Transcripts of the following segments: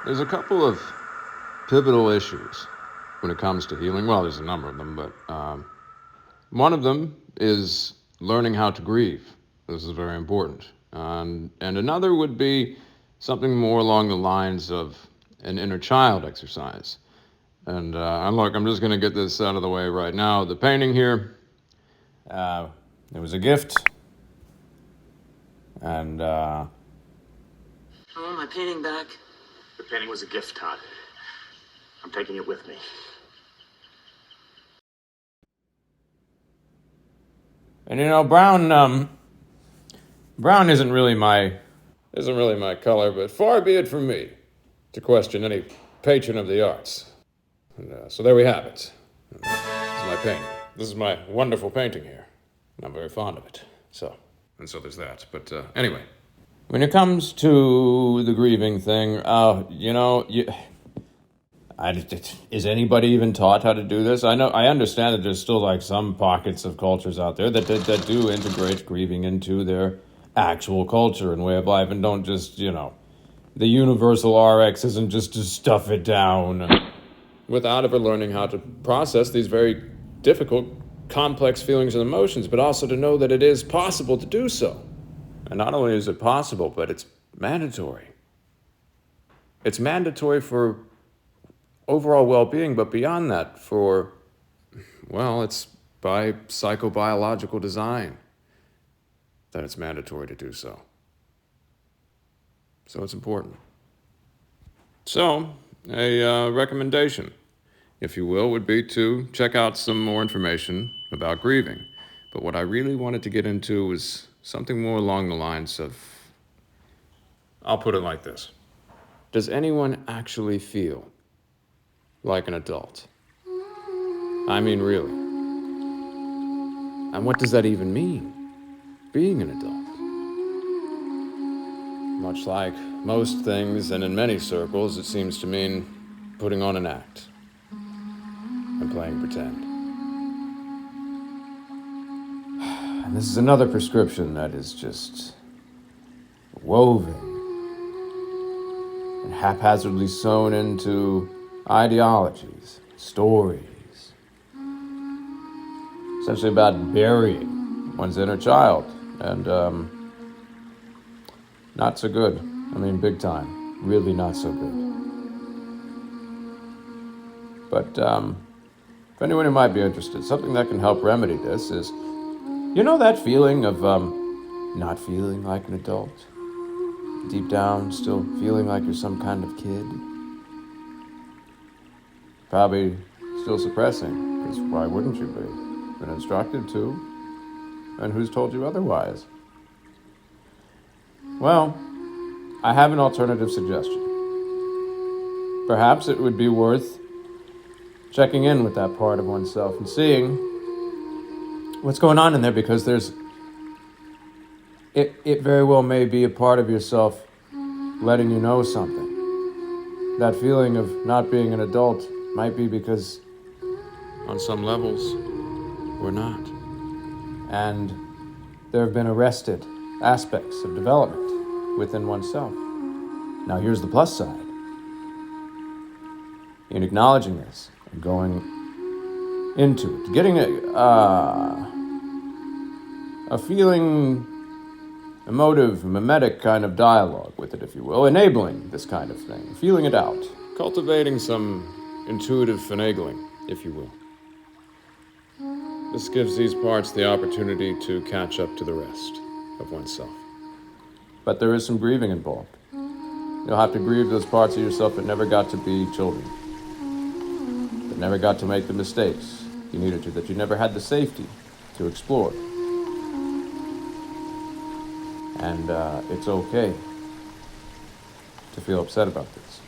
There's a couple of pivotal issues when it comes to healing. Well, there's a number of them, but one of them is learning how to grieve. This is very important. And another would be something more along the lines of an inner child exercise. And look, I'm just going to get this out of the way right now. The painting here, it was a gift. And I want my painting back. The painting was a gift, Todd. I'm taking it with me. And Brown isn't really my color, but far be it from me to question any patron of the arts. And so there we have it. This is my painting. This is my wonderful painting here. I'm very fond of it. So there's that. But anyway, when it comes to the grieving thing, is anybody even taught how to do this? I understand that there's still like some pockets of cultures out there that do integrate grieving into their actual culture and way of life, and don't just, the universal RX isn't just to stuff it down without ever learning how to process these very difficult, complex feelings and emotions, but also to know that it is possible to do so. And not only is it possible, but it's mandatory. It's mandatory for overall well-being, but beyond that, it's by psychobiological design that it's mandatory to do so. So it's important. So, a recommendation, if you will, would be to check out some more information about grieving. But what I really wanted to get into was something more along the lines of, I'll put it like this. Does anyone actually feel like an adult? I mean, really. And what does that even mean, being an adult? Much like most things, and in many circles, it seems to mean putting on an act and playing pretend. And this is another prescription that is just woven and haphazardly sewn into ideologies, stories, essentially about burying one's inner child, and not so good. I mean, big time. Really not so good. But if anyone who might be interested, something that can help remedy this is, that feeling of not feeling like an adult? Deep down, still feeling like you're some kind of kid? Probably still suppressing, because why wouldn't you be? Been instructed to. And who's told you otherwise? Well, I have an alternative suggestion. Perhaps it would be worth checking in with that part of oneself and seeing what's going on in there, because it very well may be a part of yourself letting you know something. That feeling of not being an adult might be because on some levels we're not. And there have been arrested aspects of development within oneself. Now here's the plus side. In acknowledging this and going into it, getting a feeling, emotive, mimetic kind of dialogue with it, if you will, enabling this kind of thing, feeling it out, cultivating some intuitive finagling, if you will. This gives these parts the opportunity to catch up to the rest of oneself. But there is some grieving involved. You'll have to grieve those parts of yourself that never got to be children, that never got to make the mistakes you needed to, that you never had the safety to explore. And it's okay to feel upset about this.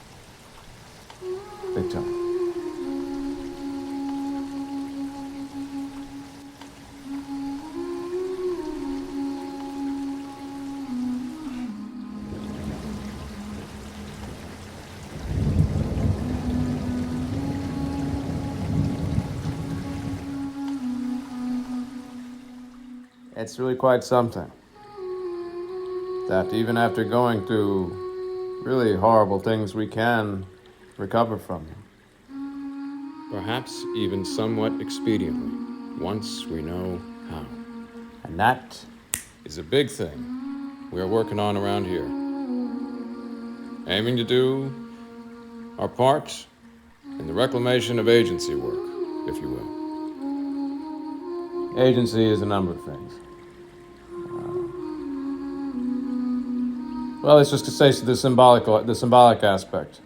Big time. It's really quite something that even after going through really horrible things we can recover from. Perhaps even somewhat expediently, once we know how. And that is a big thing we are working on around here. Aiming to do our part in the reclamation of agency work, if you will. Agency is a number of things. Well, let's just say the symbolic aspect.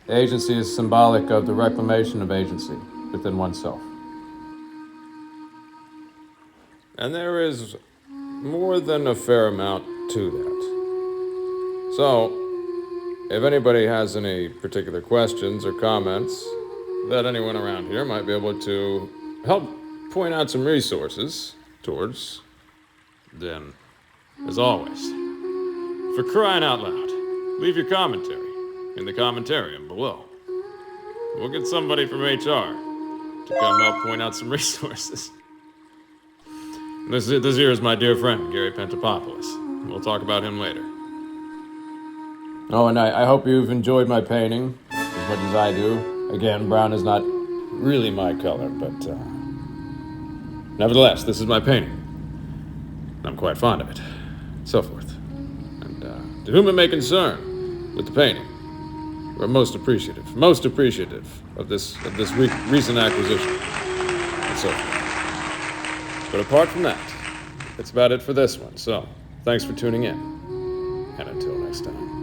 The agency is symbolic of the reclamation of agency within oneself. And there is more than a fair amount to that. So, if anybody has any particular questions or comments that anyone around here might be able to help point out some resources towards, then, as always, for crying out loud, leave your commentary in the commentarium below. We'll get somebody from HR to come help point out some resources. This here is my dear friend, Gary Pentapopoulos. We'll talk about him later. Oh, and I hope you've enjoyed my painting as much as I do. Again, brown is not really my color, but nevertheless, this is my painting. I'm quite fond of it. So forth. And to whom it may concern with the painting, we're most appreciative of this recent acquisition, and so forth. But apart from that, that's about it for this one. So, thanks for tuning in, and until next time.